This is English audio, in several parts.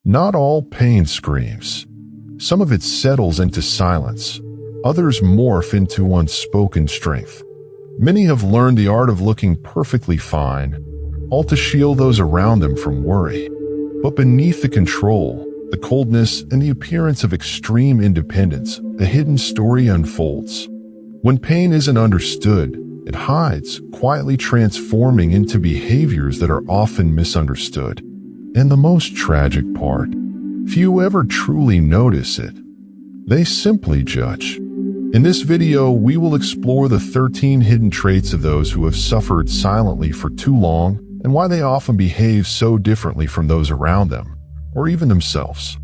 Not all pain screams. Some of it settles into silence. Others morph into unspoken strength. Many have learned the art of looking perfectly fine, all to shield those around them from worry. But beneath the control, the coldness, and the appearance of extreme independence, a hidden story unfolds. When pain isn't understood, it hides, quietly transforming into behaviors that are often misunderstood. And the most tragic part, few ever truly notice it. They simply judge. In this video, we will explore the 13 hidden traits of those who have suffered silently for too long and why they often behave so differently from those around them, or even themselves.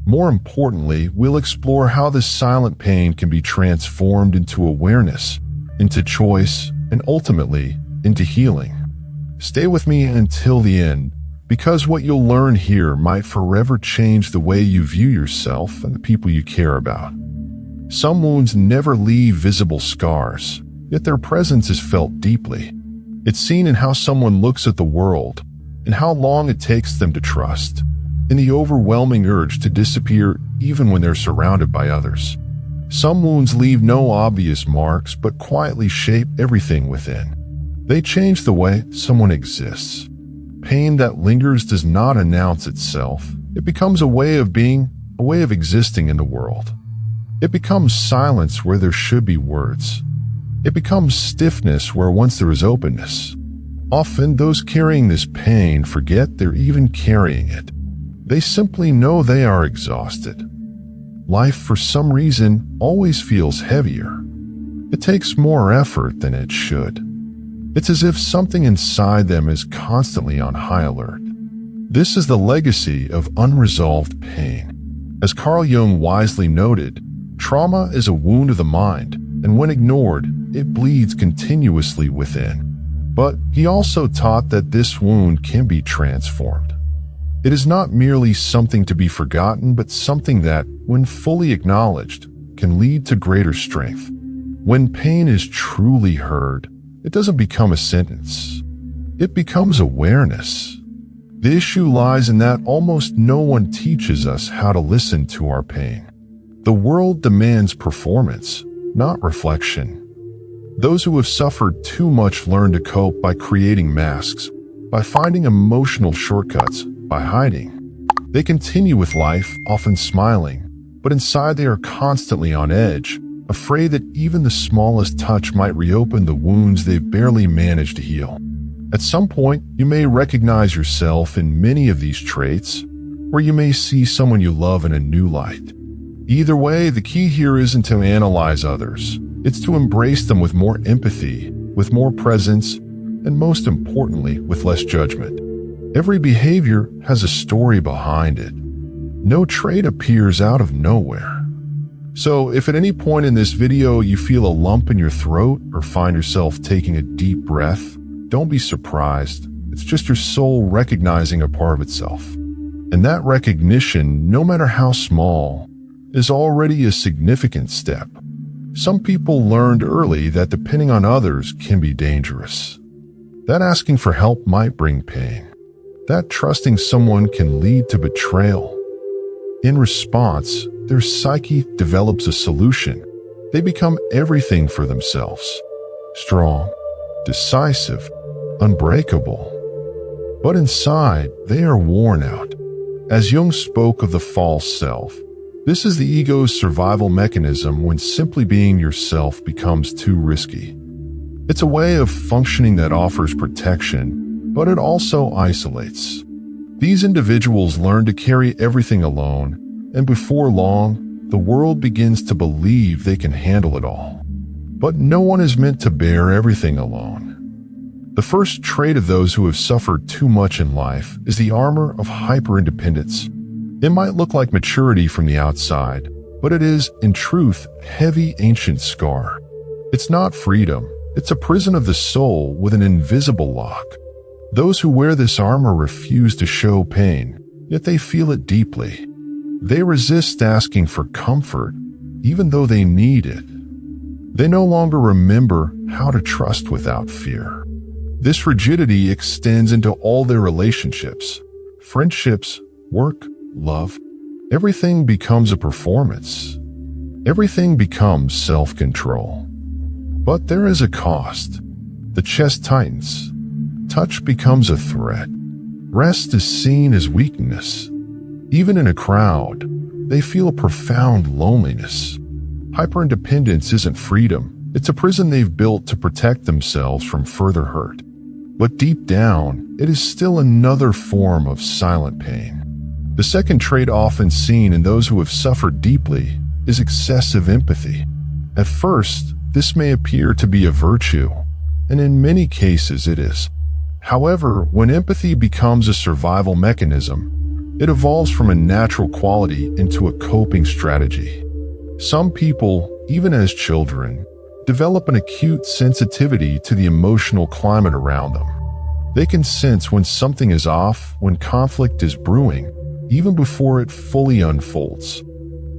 More importantly, we'll explore how this silent pain can be transformed into awareness, into choice, and ultimately, into healing. Stay with me until the end, because what you'll learn here might forever change the way you view yourself and the people you care about. Some wounds never leave visible scars, yet their presence is felt deeply. It's seen in how someone looks at the world, and how long it takes them to trust, in the overwhelming urge to disappear even when they're surrounded by others. Some wounds leave no obvious marks but quietly shape everything within. They change the way someone exists. Pain that lingers does not announce itself. It becomes a way of being, a way of existing in the world. It becomes silence where there should be words. It becomes stiffness where once there is openness. Often those carrying this pain forget they're even carrying it. They simply know they are exhausted. Life, for some reason, always feels heavier. It takes more effort than it should. It's as if something inside them is constantly on high alert. This is the legacy of unresolved pain. As Carl Jung wisely noted, trauma is a wound of the mind, and when ignored, it bleeds continuously within. But he also taught that this wound can be transformed. It is not merely something to be forgotten, but something that, when fully acknowledged, can lead to greater strength. When pain is truly heard, it doesn't become a sentence. It becomes awareness. The issue lies in that almost no one teaches us how to listen to our pain. The world demands performance, not reflection. Those who have suffered too much learn to cope by creating masks, by finding emotional shortcuts, by hiding. They continue with life, often smiling, but inside they are constantly on edge, afraid that even the smallest touch might reopen the wounds they've barely managed to heal. At some point, you may recognize yourself in many of these traits, or you may see someone you love in a new light. Either way, the key here isn't to analyze others. It's to embrace them with more empathy, with more presence, and most importantly, with less judgment. Every behavior has a story behind it. No trait appears out of nowhere. So if at any point in this video you feel a lump in your throat or find yourself taking a deep breath, don't be surprised. It's just your soul recognizing a part of itself. And that recognition, no matter how small, is already a significant step. Some people learned early that depending on others can be dangerous. That asking for help might bring pain. That trusting someone can lead to betrayal. In response, their psyche develops a solution. They become everything for themselves. Strong, decisive, unbreakable. But inside, they are worn out. As Jung spoke of the false self, this is the ego's survival mechanism when simply being yourself becomes too risky. It's a way of functioning that offers protection, but it also isolates. These individuals learn to carry everything alone, and before long, the world begins to believe they can handle it all. But no one is meant to bear everything alone. The first trait of those who have suffered too much in life is the armor of hyperindependence. It might look like maturity from the outside, but it is, in truth, a heavy ancient scar. It's not freedom, it's a prison of the soul with an invisible lock. Those who wear this armor refuse to show pain, yet they feel it deeply. They resist asking for comfort, even though they need it. They no longer remember how to trust without fear. This rigidity extends into all their relationships, friendships, work, love, everything becomes a performance. Everything becomes self-control. But there is a cost. The chest tightens. Touch becomes a threat. Rest is seen as weakness. Even in a crowd, they feel a profound loneliness. Hyperindependence isn't freedom. It's a prison they've built to protect themselves from further hurt. But deep down, it is still another form of silent pain. The second trait often seen in those who have suffered deeply is excessive empathy. At first, this may appear to be a virtue, and in many cases it is. However, when empathy becomes a survival mechanism, it evolves from a natural quality into a coping strategy. Some people, even as children, develop an acute sensitivity to the emotional climate around them. They can sense when something is off, when conflict is brewing, even before it fully unfolds.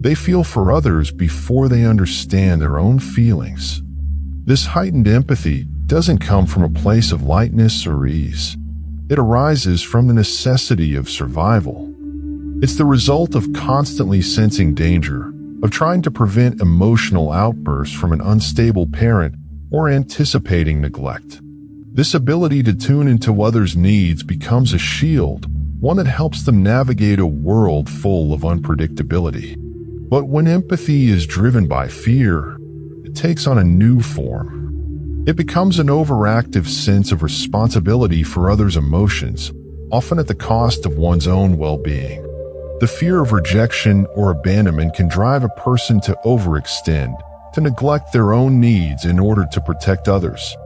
They feel for others before they understand their own feelings. This heightened empathy doesn't come from a place of lightness or ease. It arises from the necessity of survival. It's the result of constantly sensing danger, of trying to prevent emotional outbursts from an unstable parent or anticipating neglect. This ability to tune into others' needs becomes a shield, one that helps them navigate a world full of unpredictability. But when empathy is driven by fear, it takes on a new form. It becomes an overactive sense of responsibility for others' emotions, often at the cost of one's own well-being. The fear of rejection or abandonment can drive a person to overextend, to neglect their own needs in order to protect others.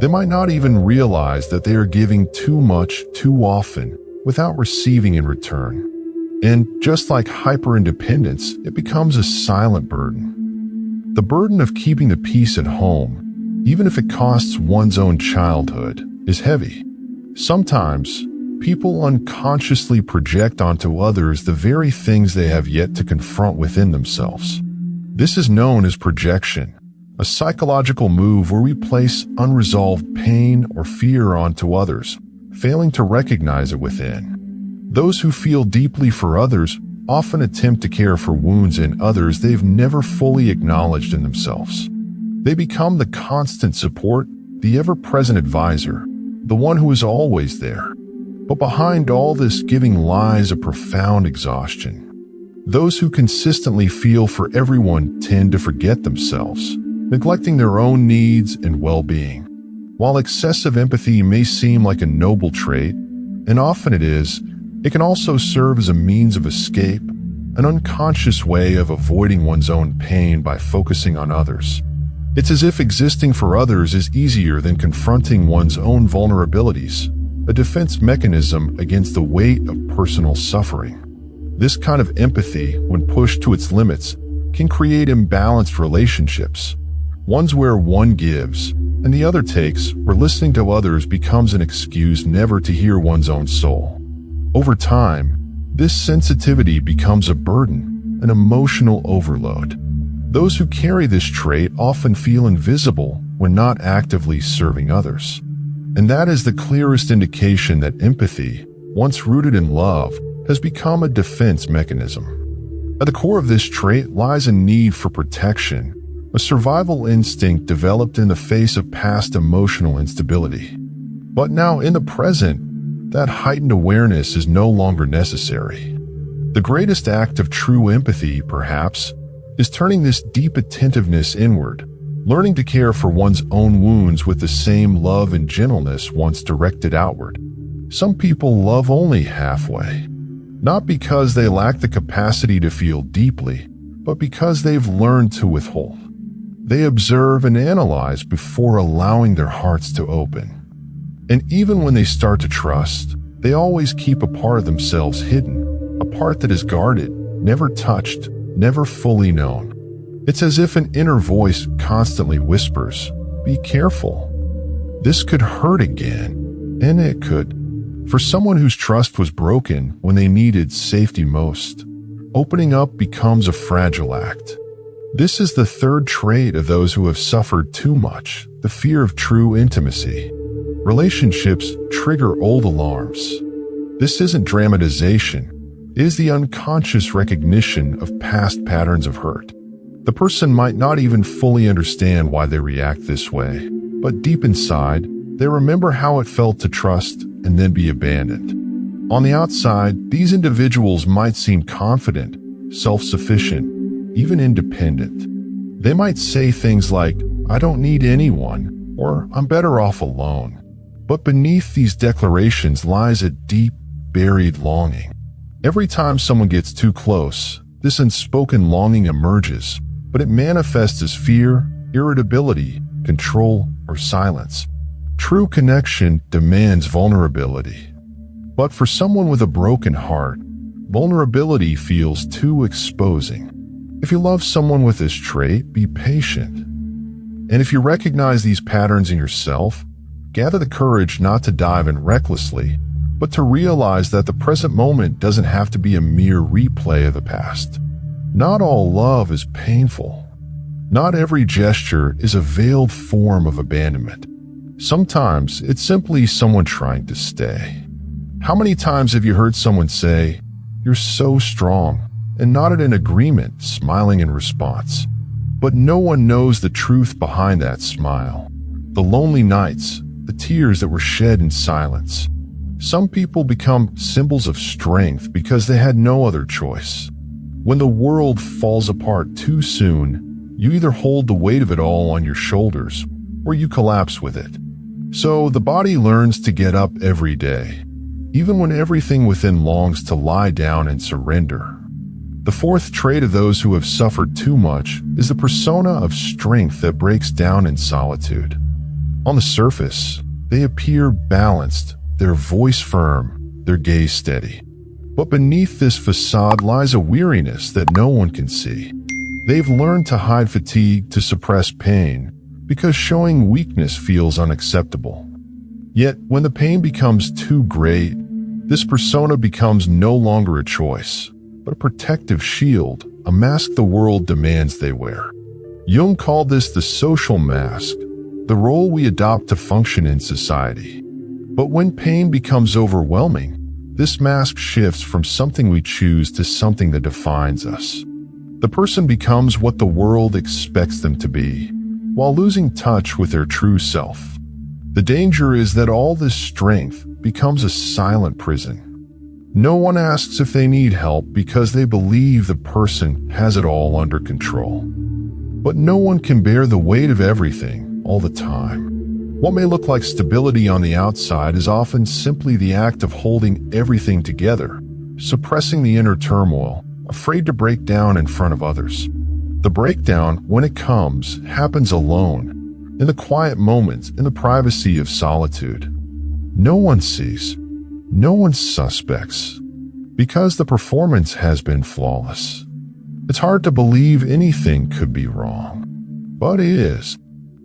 They might not even realize that they are giving too much too often without receiving in return. And just like hyperindependence, it becomes a silent burden. The burden of keeping the peace at home, even if it costs one's own childhood, is heavy. Sometimes, people unconsciously project onto others the very things they have yet to confront within themselves. This is known as projection, a psychological move where we place unresolved pain or fear onto others, failing to recognize it within. Those who feel deeply for others often attempt to care for wounds in others they've never fully acknowledged in themselves. They become the constant support, the ever-present advisor, the one who is always there. But behind all this giving lies a profound exhaustion. Those who consistently feel for everyone tend to forget themselves, neglecting their own needs and well-being. While excessive empathy may seem like a noble trait, and often it is, it can also serve as a means of escape, an unconscious way of avoiding one's own pain by focusing on others. It's as if existing for others is easier than confronting one's own vulnerabilities, a defense mechanism against the weight of personal suffering. This kind of empathy, when pushed to its limits, can create imbalanced relationships, ones where one gives and the other takes, where listening to others becomes an excuse never to hear one's own soul. Over time, this sensitivity becomes a burden, an emotional overload. Those who carry this trait often feel invisible when not actively serving others. And that is the clearest indication that empathy, once rooted in love, has become a defense mechanism. At the core of this trait lies a need for protection, a survival instinct developed in the face of past emotional instability. But now in the present, that heightened awareness is no longer necessary. The greatest act of true empathy, perhaps, is turning this deep attentiveness inward, learning to care for one's own wounds with the same love and gentleness once directed outward. Some people love only halfway, not because they lack the capacity to feel deeply, but because they've learned to withhold. They observe and analyze before allowing their hearts to open. And even when they start to trust, they always keep a part of themselves hidden, a part that is guarded, never touched, never fully known. It's as if an inner voice constantly whispers, "Be careful. This could hurt again." And it could. For someone whose trust was broken when they needed safety most, opening up becomes a fragile act. This is the third trait of those who have suffered too much, the fear of true intimacy. Relationships trigger old alarms. This isn't dramatization. It is the unconscious recognition of past patterns of hurt. The person might not even fully understand why they react this way, but deep inside, they remember how it felt to trust and then be abandoned. On the outside, these individuals might seem confident, self-sufficient, even independent. They might say things like, "I don't need anyone," or "I'm better off alone." But beneath these declarations lies a deep, buried longing. Every time someone gets too close, this unspoken longing emerges, but it manifests as fear, irritability, control, or silence. True connection demands vulnerability. But for someone with a broken heart, vulnerability feels too exposing. If you love someone with this trait, be patient. And if you recognize these patterns in yourself, gather the courage not to dive in recklessly, but to realize that the present moment doesn't have to be a mere replay of the past. Not all love is painful. Not every gesture is a veiled form of abandonment. Sometimes it's simply someone trying to stay. How many times have you heard someone say, "You're so strong," and nodded in agreement, smiling in response? But no one knows the truth behind that smile. The lonely nights, the tears that were shed in silence. Some people become symbols of strength because they had no other choice. When the world falls apart too soon, you either hold the weight of it all on your shoulders, or you collapse with it. So the body learns to get up every day, even when everything within longs to lie down and surrender. The fourth trait of those who have suffered too much is the persona of strength that breaks down in solitude. On the surface, they appear balanced, their voice firm, their gaze steady. But beneath this facade lies a weariness that no one can see. They've learned to hide fatigue, to suppress pain, because showing weakness feels unacceptable. Yet, when the pain becomes too great, this persona becomes no longer a choice, but a protective shield, a mask the world demands they wear. Jung called this the social mask, the role we adopt to function in society. But when pain becomes overwhelming, this mask shifts from something we choose to something that defines us. The person becomes what the world expects them to be, while losing touch with their true self. The danger is that all this strength becomes a silent prison. No one asks if they need help because they believe the person has it all under control. But no one can bear the weight of everything all the time. What may look like stability on the outside is often simply the act of holding everything together, suppressing the inner turmoil, afraid to break down in front of others. The breakdown, when it comes, happens alone, in the quiet moments, in the privacy of solitude. No one sees, no one suspects, because the performance has been flawless. It's hard to believe anything could be wrong, but it is.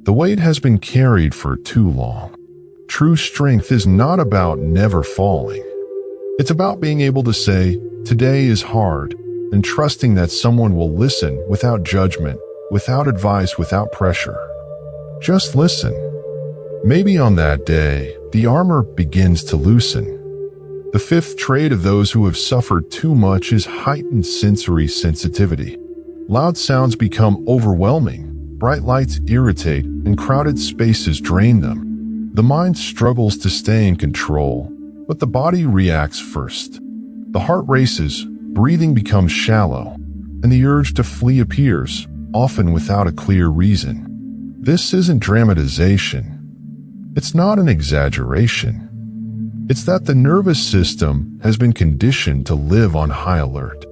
The weight has been carried for too long. True strength is not about never falling. It's about being able to say, "Today is hard," and trusting that someone will listen without judgment, without advice, without pressure. Just listen. Maybe on that day, the armor begins to loosen. The fifth trait of those who have suffered too much is heightened sensory sensitivity. Loud sounds become overwhelming, bright lights irritate, and crowded spaces drain them. The mind struggles to stay in control, but the body reacts first. The heart races, breathing becomes shallow, and the urge to flee appears, often without a clear reason. This isn't dramatization. It's not an exaggeration. It's that the nervous system has been conditioned to live on high alert.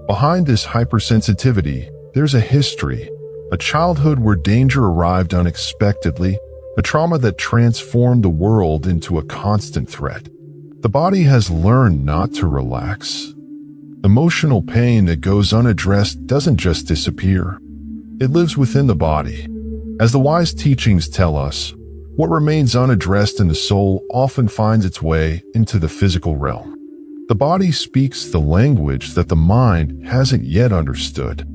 Behind this hypersensitivity, there's a history, a childhood where danger arrived unexpectedly, a trauma that transformed the world into a constant threat. The body has learned not to relax. Emotional pain that goes unaddressed doesn't just disappear. It lives within the body. As the wise teachings tell us, what remains unaddressed in the soul often finds its way into the physical realm. The body speaks the language that the mind hasn't yet understood.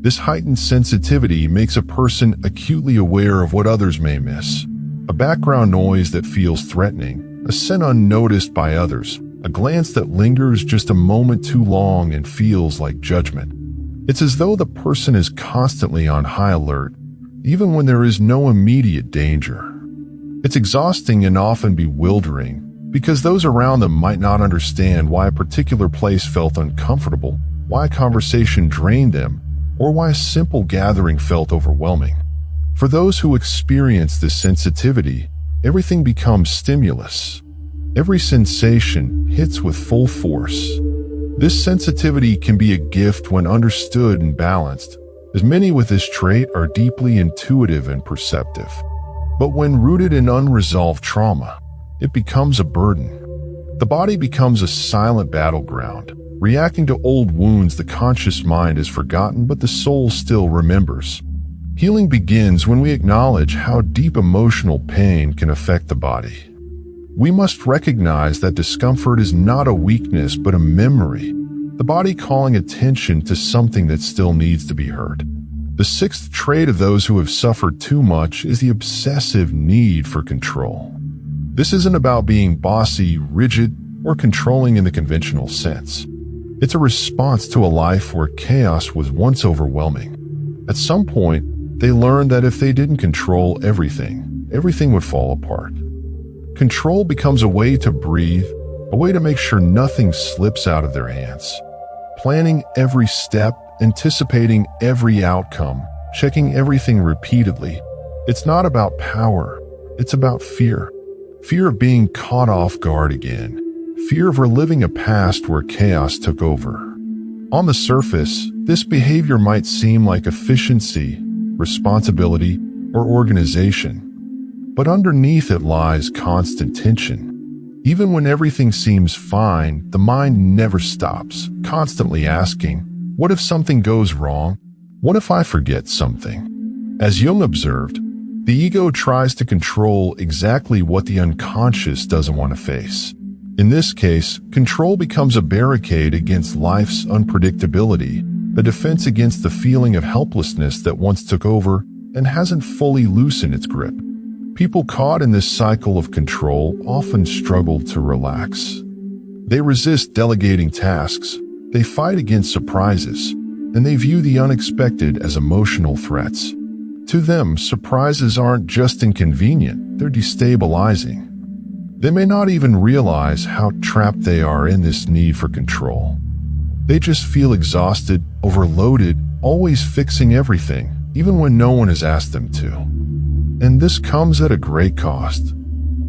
This heightened sensitivity makes a person acutely aware of what others may miss. A background noise that feels threatening, a scent unnoticed by others, a glance that lingers just a moment too long and feels like judgment. It's as though the person is constantly on high alert, even when there is no immediate danger. It's exhausting and often bewildering, because those around them might not understand why a particular place felt uncomfortable, why a conversation drained them, or why a simple gathering felt overwhelming. For those who experience this sensitivity, everything becomes stimulus. Every sensation hits with full force. This sensitivity can be a gift when understood and balanced, as many with this trait are deeply intuitive and perceptive. But when rooted in unresolved trauma, it becomes a burden. The body becomes a silent battleground, reacting to old wounds the conscious mind has forgotten but the soul still remembers. Healing begins when we acknowledge how deep emotional pain can affect the body. We must recognize that discomfort is not a weakness but a memory, the body calling attention to something that still needs to be heard. The sixth trait of those who have suffered too much is the obsessive need for control. This isn't about being bossy, rigid, or controlling in the conventional sense. It's a response to a life where chaos was once overwhelming. At some point, they learned that if they didn't control everything, everything would fall apart. Control becomes a way to breathe, a way to make sure nothing slips out of their hands. Planning every step, anticipating every outcome, checking everything repeatedly. It's not about power, it's about fear. Fear of being caught off guard again. Fear of reliving a past where chaos took over. On the surface, this behavior might seem like efficiency, responsibility, or organization. But underneath it lies constant tension. Even when everything seems fine, the mind never stops, constantly asking, what if something goes wrong? What if I forget something? As Jung observed, the ego tries to control exactly what the unconscious doesn't want to face. In this case, control becomes a barricade against life's unpredictability, a defense against the feeling of helplessness that once took over and hasn't fully loosened its grip. People caught in this cycle of control often struggle to relax. They resist delegating tasks, they fight against surprises, and they view the unexpected as emotional threats. To them, surprises aren't just inconvenient, they're destabilizing. They may not even realize how trapped they are in this need for control. They just feel exhausted, overloaded, always fixing everything, even when no one has asked them to. And this comes at a great cost.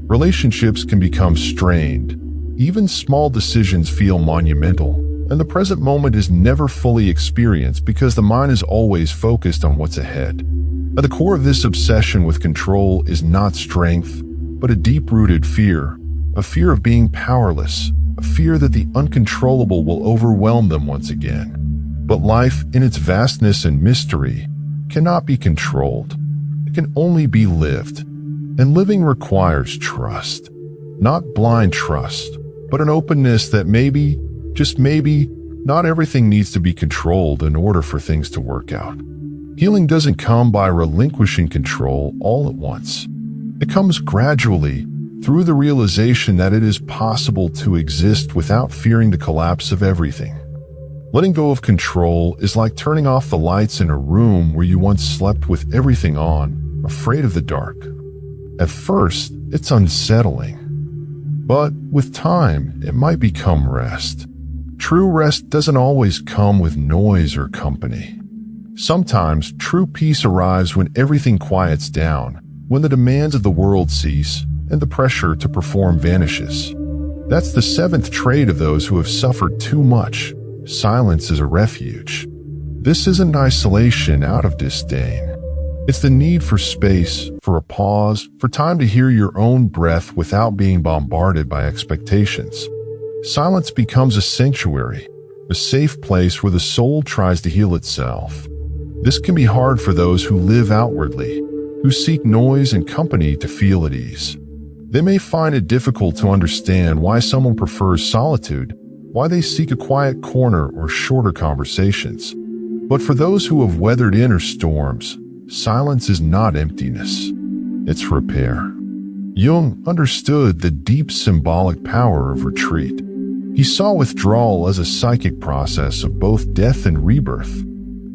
Relationships can become strained. Even small decisions feel monumental, and the present moment is never fully experienced because the mind is always focused on what's ahead. At the core of this obsession with control is not strength, but a deep-rooted fear, a fear of being powerless, a fear that the uncontrollable will overwhelm them once again. But life, in its vastness and mystery, cannot be controlled. It can only be lived. And living requires trust. Not blind trust, but an openness that maybe, just maybe, not everything needs to be controlled in order for things to work out. Healing doesn't come by relinquishing control all at once. It comes gradually, through the realization that it is possible to exist without fearing the collapse of everything. Letting go of control is like turning off the lights in a room where you once slept with everything on, afraid of the dark. At first, it's unsettling. But with time, it might become rest. True rest doesn't always come with noise or company. Sometimes true peace arrives when everything quiets down, when the demands of the world cease and the pressure to perform vanishes. That's the seventh trait of those who have suffered too much. Silence is a refuge. This isn't isolation out of disdain. It's the need for space, for a pause, for time to hear your own breath without being bombarded by expectations. Silence becomes a sanctuary, a safe place where the soul tries to heal itself. This can be hard for those who live outwardly, who seek noise and company to feel at ease. They may find it difficult to understand why someone prefers solitude, why they seek a quiet corner or shorter conversations. But for those who have weathered inner storms, silence is not emptiness. It's repair. Jung understood the deep symbolic power of retreat. He saw withdrawal as a psychic process of both death and rebirth.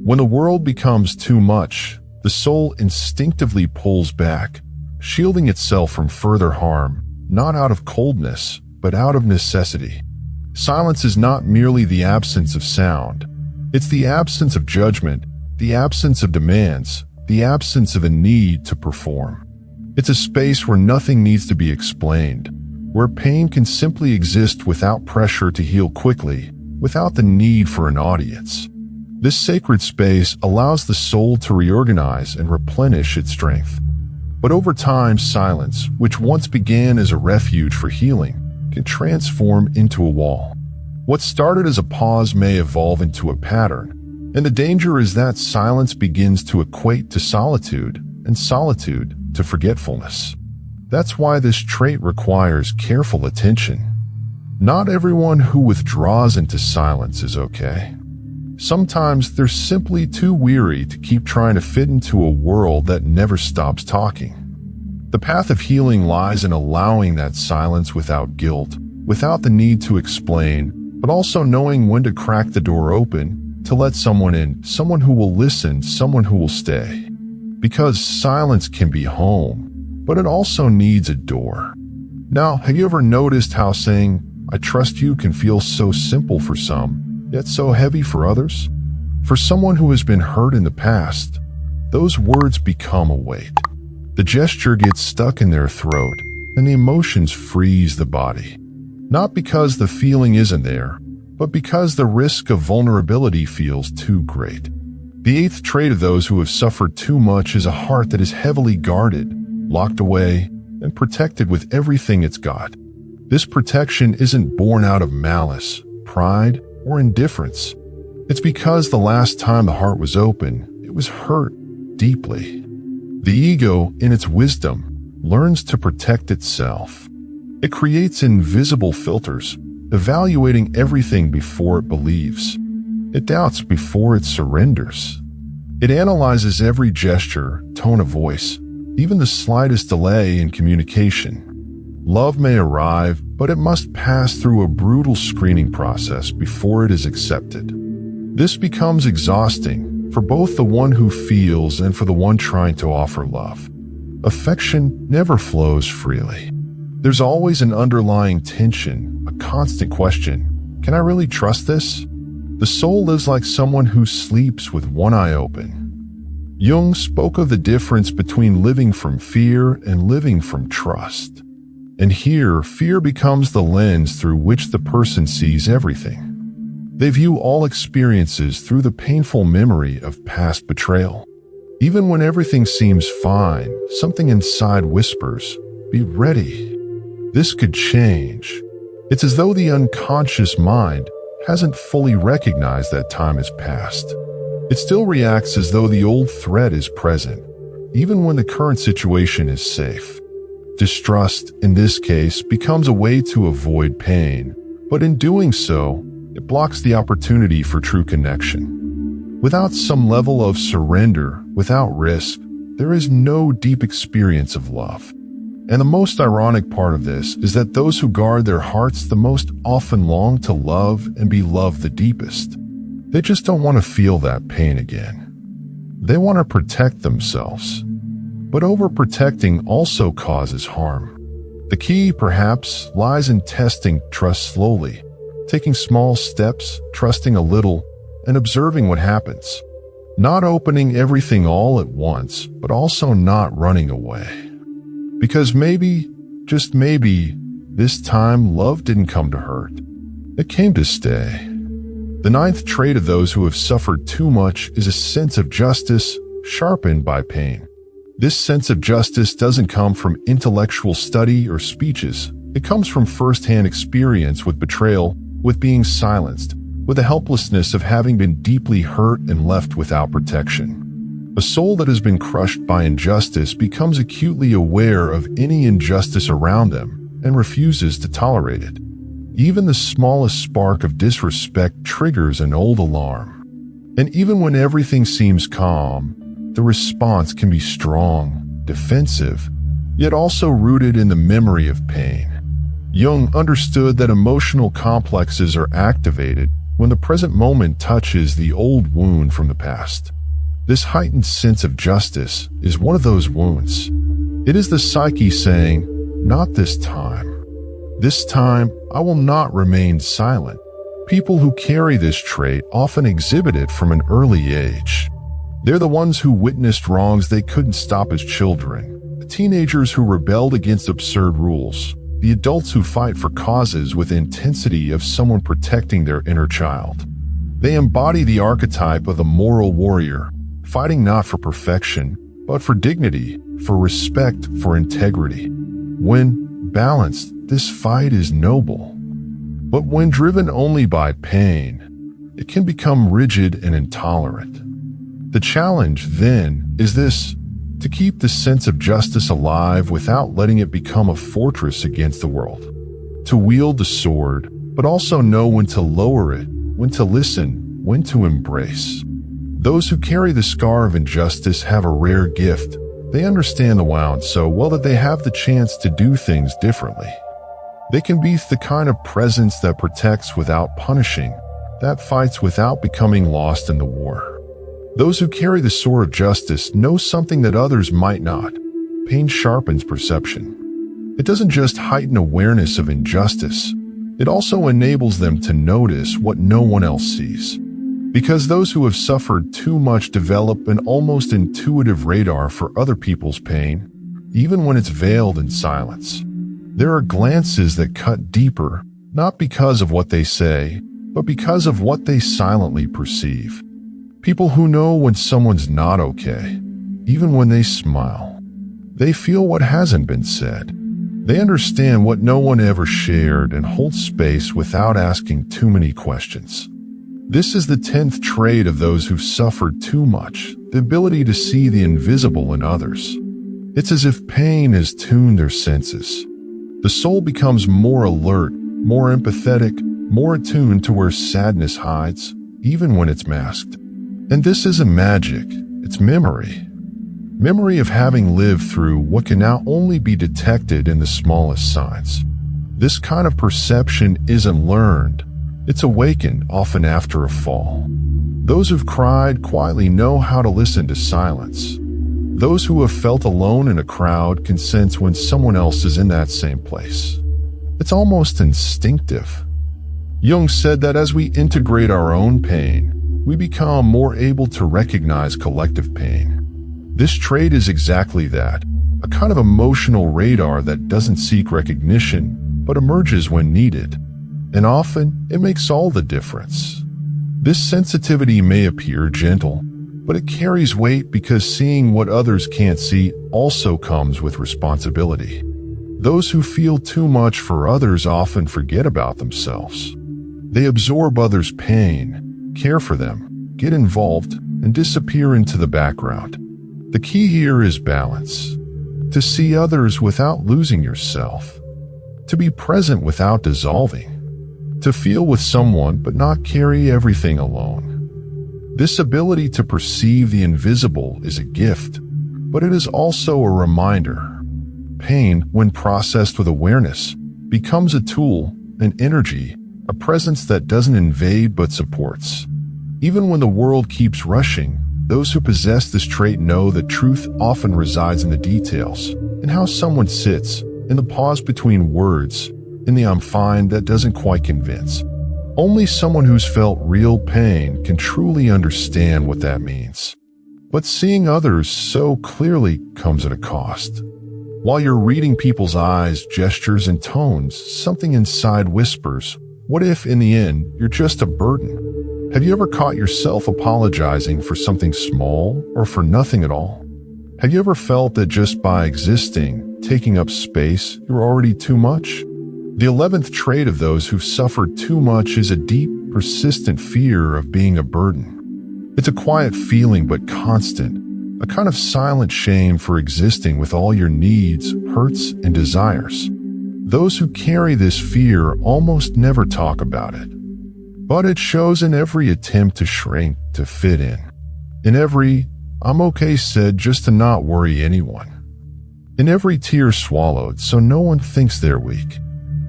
When the world becomes too much, the soul instinctively pulls back, shielding itself from further harm, not out of coldness, but out of necessity. Silence is not merely the absence of sound. It's the absence of judgment, the absence of demands, the absence of a need to perform. It's a space where nothing needs to be explained, where pain can simply exist without pressure to heal quickly, without the need for an audience. This sacred space allows the soul to reorganize and replenish its strength. But over time, silence, which once began as a refuge for healing, can transform into a wall. What started as a pause may evolve into a pattern, and the danger is that silence begins to equate to solitude, and solitude to forgetfulness. That's why this trait requires careful attention. Not everyone who withdraws into silence is okay. Sometimes they're simply too weary to keep trying to fit into a world that never stops talking. The path of healing lies in allowing that silence without guilt, without the need to explain, but also knowing when to crack the door open, to let someone in, someone who will listen, someone who will stay. Because silence can be home, but it also needs a door. Now, have you ever noticed how saying, "I trust you" can feel so simple for some, yet so heavy for others? For someone who has been hurt in the past, those words become a weight. The gesture gets stuck in their throat, and the emotions freeze the body. Not because the feeling isn't there, but because the risk of vulnerability feels too great. The eighth trait of those who have suffered too much is a heart that is heavily guarded, locked away, and protected with everything it's got. This protection isn't born out of malice, pride, or indifference. It's because the last time the heart was open, it was hurt deeply. The ego, in its wisdom, learns to protect itself. It creates invisible filters, evaluating everything before it believes. It doubts before it surrenders. It analyzes every gesture, tone of voice, even the slightest delay in communication. Love may arrive, but it must pass through a brutal screening process before it is accepted. This becomes exhausting for both the one who feels and for the one trying to offer love. Affection never flows freely. There's always an underlying tension, a constant question. Can I really trust this? The soul lives like someone who sleeps with one eye open. Jung spoke of the difference between living from fear and living from trust. And here, fear becomes the lens through which the person sees everything. They view all experiences through the painful memory of past betrayal. Even when everything seems fine, something inside whispers, "Be ready. This could change." It's as though the unconscious mind hasn't fully recognized that time has passed. It still reacts as though the old threat is present, even when the current situation is safe. Distrust, in this case, becomes a way to avoid pain, but in doing so, it blocks the opportunity for true connection. Without some level of surrender, without risk, there is no deep experience of love. And the most ironic part of this is that those who guard their hearts the most often long to love and be loved the deepest. They just don't want to feel that pain again. They want to protect themselves. But overprotecting also causes harm. The key, perhaps, lies in testing trust slowly, taking small steps, trusting a little, and observing what happens. Not opening everything all at once, but also not running away. Because maybe, just maybe, this time love didn't come to hurt. It came to stay. The ninth trait of those who have suffered too much is a sense of justice sharpened by pain. This sense of justice doesn't come from intellectual study or speeches. It comes from first-hand experience with betrayal, with being silenced, with the helplessness of having been deeply hurt and left without protection. A soul that has been crushed by injustice becomes acutely aware of any injustice around them and refuses to tolerate it. Even the smallest spark of disrespect triggers an old alarm. And even when everything seems calm, the response can be strong, defensive, yet also rooted in the memory of pain. Jung understood that emotional complexes are activated when the present moment touches the old wound from the past. This heightened sense of justice is one of those wounds. It is the psyche saying, "Not this time. This time, I will not remain silent." People who carry this trait often exhibit it from an early age. They're the ones who witnessed wrongs they couldn't stop as children, the teenagers who rebelled against absurd rules, the adults who fight for causes with the intensity of someone protecting their inner child. They embody the archetype of the moral warrior, fighting not for perfection, but for dignity, for respect, for integrity. When balanced, this fight is noble. But when driven only by pain, it can become rigid and intolerant. The challenge, then, is this: to keep the sense of justice alive without letting it become a fortress against the world. To wield the sword, but also know when to lower it, when to listen, when to embrace. Those who carry the scar of injustice have a rare gift. They understand the wound so well that they have the chance to do things differently. They can be the kind of presence that protects without punishing, that fights without becoming lost in the war. Those who carry the sword of justice know something that others might not. Pain sharpens perception. It doesn't just heighten awareness of injustice, it also enables them to notice what no one else sees. Because those who have suffered too much develop an almost intuitive radar for other people's pain, even when it's veiled in silence. There are glances that cut deeper, not because of what they say, but because of what they silently perceive. People who know when someone's not okay, even when they smile. They feel what hasn't been said. They understand what no one ever shared and hold space without asking too many questions. This is the 10th trait of those who've suffered too much, the ability to see the invisible in others. It's as if pain has tuned their senses. The soul becomes more alert, more empathetic, more attuned to where sadness hides, even when it's masked. And this isn't magic, it's memory. Memory of having lived through what can now only be detected in the smallest signs. This kind of perception isn't learned, it's awakened often after a fall. Those who've cried quietly know how to listen to silence. Those who have felt alone in a crowd can sense when someone else is in that same place. It's almost instinctive. Jung said that as we integrate our own pain, we become more able to recognize collective pain. This trait is exactly that, a kind of emotional radar that doesn't seek recognition, but emerges when needed. And often, it makes all the difference. This sensitivity may appear gentle, but it carries weight because seeing what others can't see also comes with responsibility. Those who feel too much for others often forget about themselves. They absorb others' pain, care for them, get involved, and disappear into the background. The key here is balance. To see others without losing yourself. To be present without dissolving. To feel with someone but not carry everything alone. This ability to perceive the invisible is a gift, but it is also a reminder. Pain, when processed with awareness, becomes a tool, an energy, a presence that doesn't invade but supports. Even when the world keeps rushing, those who possess this trait know that truth often resides in the details, in how someone sits, in the pause between words, in the "I'm fine" that doesn't quite convince. Only someone who's felt real pain can truly understand what that means. But seeing others so clearly comes at a cost. While you're reading people's eyes, gestures, and tones, something inside whispers, what if, in the end, you're just a burden? Have you ever caught yourself apologizing for something small or for nothing at all? Have you ever felt that just by existing, taking up space, you're already too much? The 11th trait of those who've suffered too much is a deep, persistent fear of being a burden. It's a quiet feeling but constant, a kind of silent shame for existing with all your needs, hurts, and desires. Those who carry this fear almost never talk about it. But it shows in every attempt to shrink, to fit in every "I'm okay" said just to not worry anyone, in every tear swallowed so no one thinks they're weak.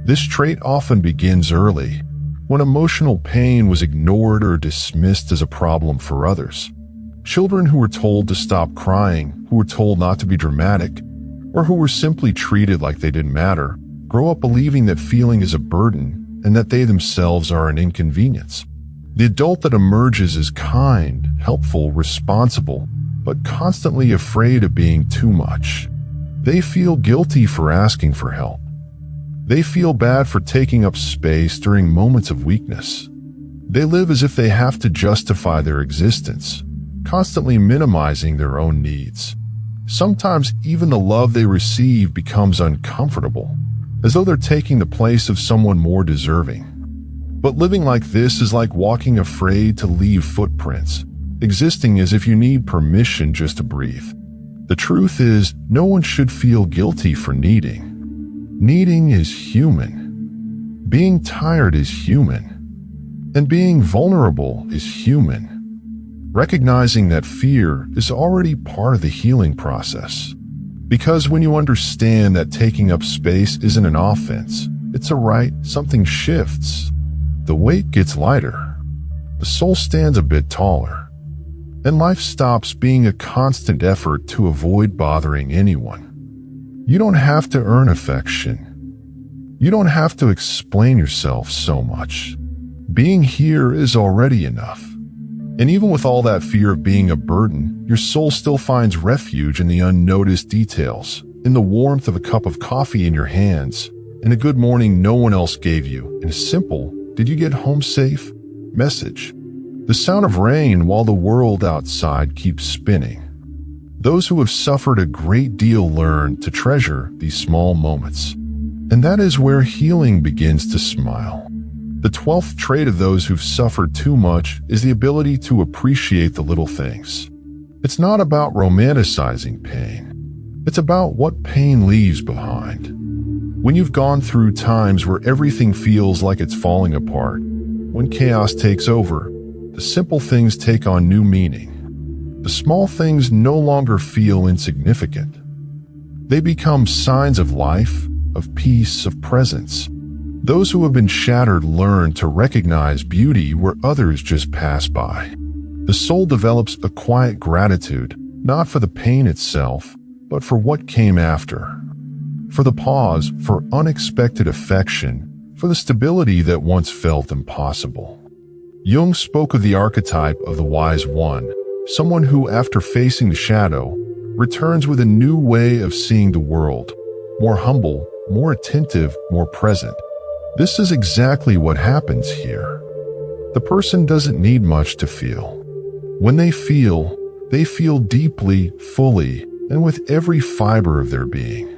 This trait often begins early, when emotional pain was ignored or dismissed as a problem for others. Children who were told to stop crying, who were told not to be dramatic, or who were simply treated like they didn't matter, grow up believing that feeling is a burden and that they themselves are an inconvenience. The adult that emerges is kind, helpful, responsible, but constantly afraid of being too much. They feel guilty for asking for help. They feel bad for taking up space during moments of weakness. They live as if they have to justify their existence, constantly minimizing their own needs. Sometimes even the love they receive becomes uncomfortable, as though they're taking the place of someone more deserving. But living like this is like walking afraid to leave footprints, existing as if you need permission just to breathe. The truth is, no one should feel guilty for needing. Needing is human. Being tired is human. And being vulnerable is human. Recognizing that fear is already part of the healing process. Because when you understand that taking up space isn't an offense, it's a right, something shifts. The weight gets lighter. The soul stands a bit taller. And life stops being a constant effort to avoid bothering anyone. You don't have to earn affection. You don't have to explain yourself so much. Being here is already enough. And even with all that fear of being a burden, your soul still finds refuge in the unnoticed details, in the warmth of a cup of coffee in your hands, in a good morning no one else gave you, in a simple, "Did you get home safe?" message. The sound of rain while the world outside keeps spinning. Those who have suffered a great deal learn to treasure these small moments. And that is where healing begins to smile. The 12th trait of those who've suffered too much is the ability to appreciate the little things. It's not about romanticizing pain. It's about what pain leaves behind. When you've gone through times where everything feels like it's falling apart, when chaos takes over, the simple things take on new meaning. The small things no longer feel insignificant. They become signs of life, of peace, of presence. Those who have been shattered learn to recognize beauty where others just pass by. The soul develops a quiet gratitude, not for the pain itself, but for what came after. For the pause, for unexpected affection, for the stability that once felt impossible. Jung spoke of the archetype of the wise one, someone who, after facing the shadow, returns with a new way of seeing the world, more humble, more attentive, more present. This is exactly what happens here. The person doesn't need much to feel. When they feel deeply, fully, and with every fiber of their being.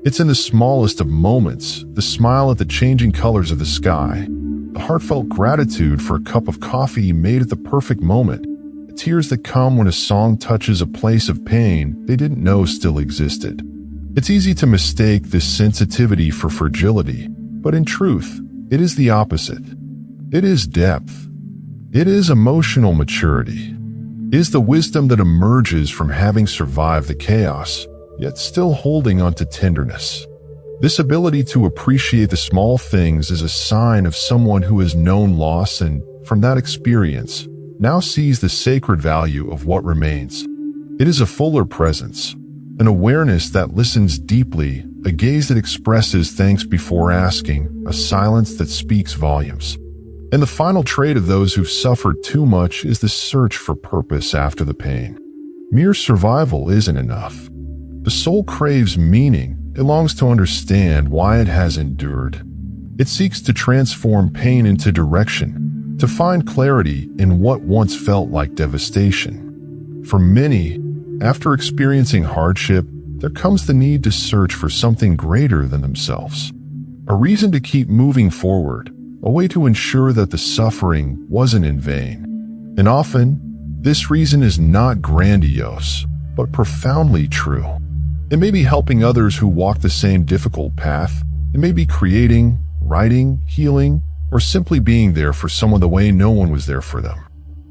It's in the smallest of moments, the smile at the changing colors of the sky, the heartfelt gratitude for a cup of coffee made at the perfect moment, the tears that come when a song touches a place of pain they didn't know still existed. It's easy to mistake this sensitivity for fragility, but in truth, it is the opposite. It is depth. It is emotional maturity. It is the wisdom that emerges from having survived the chaos, yet still holding onto tenderness. This ability to appreciate the small things is a sign of someone who has known loss and, from that experience, now sees the sacred value of what remains. It is a fuller presence, an awareness that listens deeply, a gaze that expresses thanks before asking, a silence that speaks volumes. And the final trait of those who've suffered too much is the search for purpose after the pain. Mere survival isn't enough. The soul craves meaning. It longs to understand why it has endured. It seeks to transform pain into direction, to find clarity in what once felt like devastation. For many, after experiencing hardship, there comes the need to search for something greater than themselves. A reason to keep moving forward, a way to ensure that the suffering wasn't in vain. And often, this reason is not grandiose, but profoundly true. It may be helping others who walk the same difficult path. It may be creating, writing, healing, or simply being there for someone the way no one was there for them.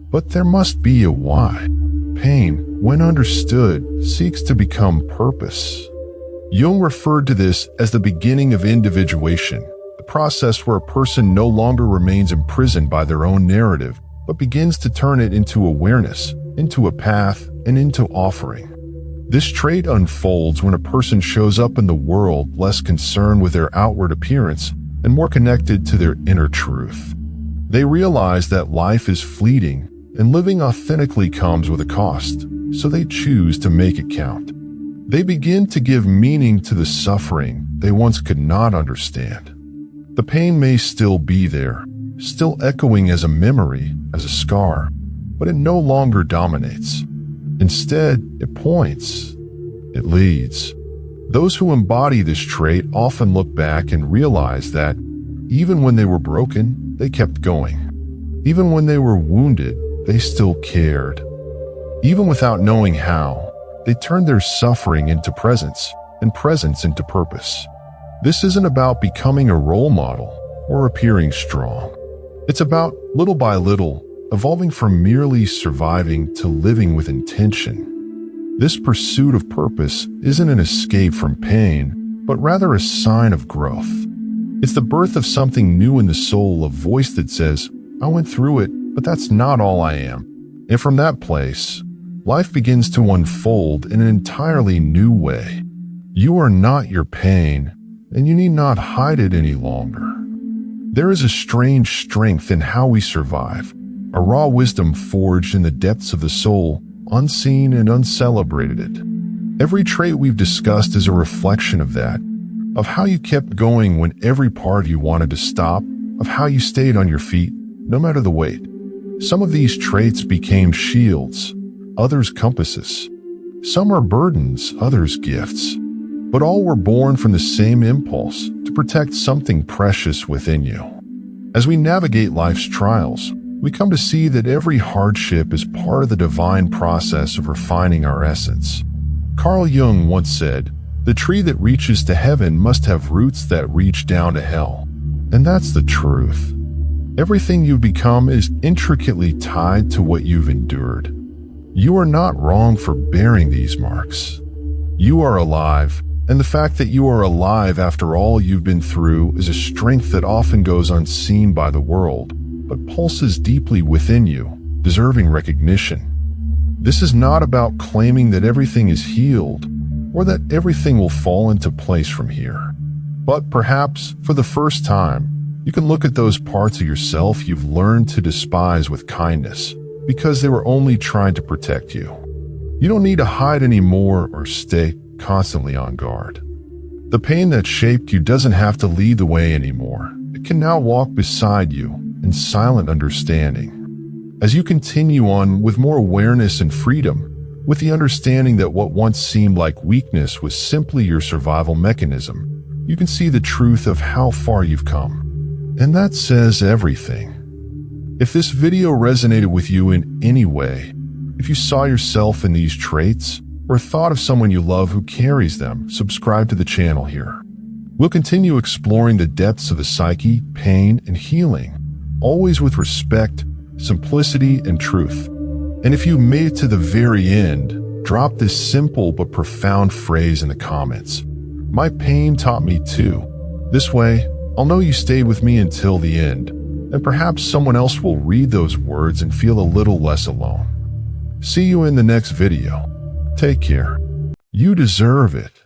But there must be a why. Pain, when understood, seeks to become purpose. Jung referred to this as the beginning of individuation, the process where a person no longer remains imprisoned by their own narrative, but begins to turn it into awareness, into a path, and into offering. This trait unfolds when a person shows up in the world less concerned with their outward appearance and more connected to their inner truth. They realize that life is fleeting and living authentically comes with a cost, so they choose to make it count. They begin to give meaning to the suffering they once could not understand. The pain may still be there, still echoing as a memory, as a scar, but it no longer dominates. Instead, it points. It leads. Those who embody this trait often look back and realize that even when they were broken, they kept going. Even when they were wounded, they still cared. Even without knowing how, they turned their suffering into presence and presence into purpose. This isn't about becoming a role model or appearing strong. It's about, little by little, evolving from merely surviving to living with intention. This pursuit of purpose isn't an escape from pain, but rather a sign of growth. It's the birth of something new in the soul, a voice that says, I went through it, but that's not all I am. And from that place, life begins to unfold in an entirely new way. You are not your pain, and you need not hide it any longer. There is a strange strength in how we survive, a raw wisdom forged in the depths of the soul, unseen and uncelebrated. Every trait we've discussed is a reflection of that, of how you kept going when every part of you wanted to stop, of how you stayed on your feet, no matter the weight. Some of these traits became shields, others compasses. Some are burdens, others gifts. But all were born from the same impulse to protect something precious within you. As we navigate life's trials, we come to see that every hardship is part of the divine process of refining our essence. Carl Jung once said, "The tree that reaches to heaven must have roots that reach down to hell." And that's the truth. Everything you've become is intricately tied to what you've endured. You are not wrong for bearing these marks. You are alive, and the fact that you are alive after all you've been through is a strength that often goes unseen by the world, but pulses deeply within you, deserving recognition. This is not about claiming that everything is healed, or that everything will fall into place from here. But perhaps, for the first time, you can look at those parts of yourself you've learned to despise with kindness, because they were only trying to protect you. You don't need to hide anymore or stay constantly on guard. The pain that shaped you doesn't have to lead the way anymore. It can now walk beside you in silent understanding. As you continue on with more awareness and freedom, with the understanding that what once seemed like weakness was simply your survival mechanism, you can see the truth of how far you've come. And that says everything. If this video resonated with you in any way, if you saw yourself in these traits, or thought of someone you love who carries them, subscribe to the channel here. We'll continue exploring the depths of the psyche, pain, and healing, always with respect, simplicity, and truth. And if you made it to the very end, drop this simple but profound phrase in the comments. My pain taught me too. This way, I'll know you stayed with me until the end, and perhaps someone else will read those words and feel a little less alone. See you in the next video. Take care. You deserve it.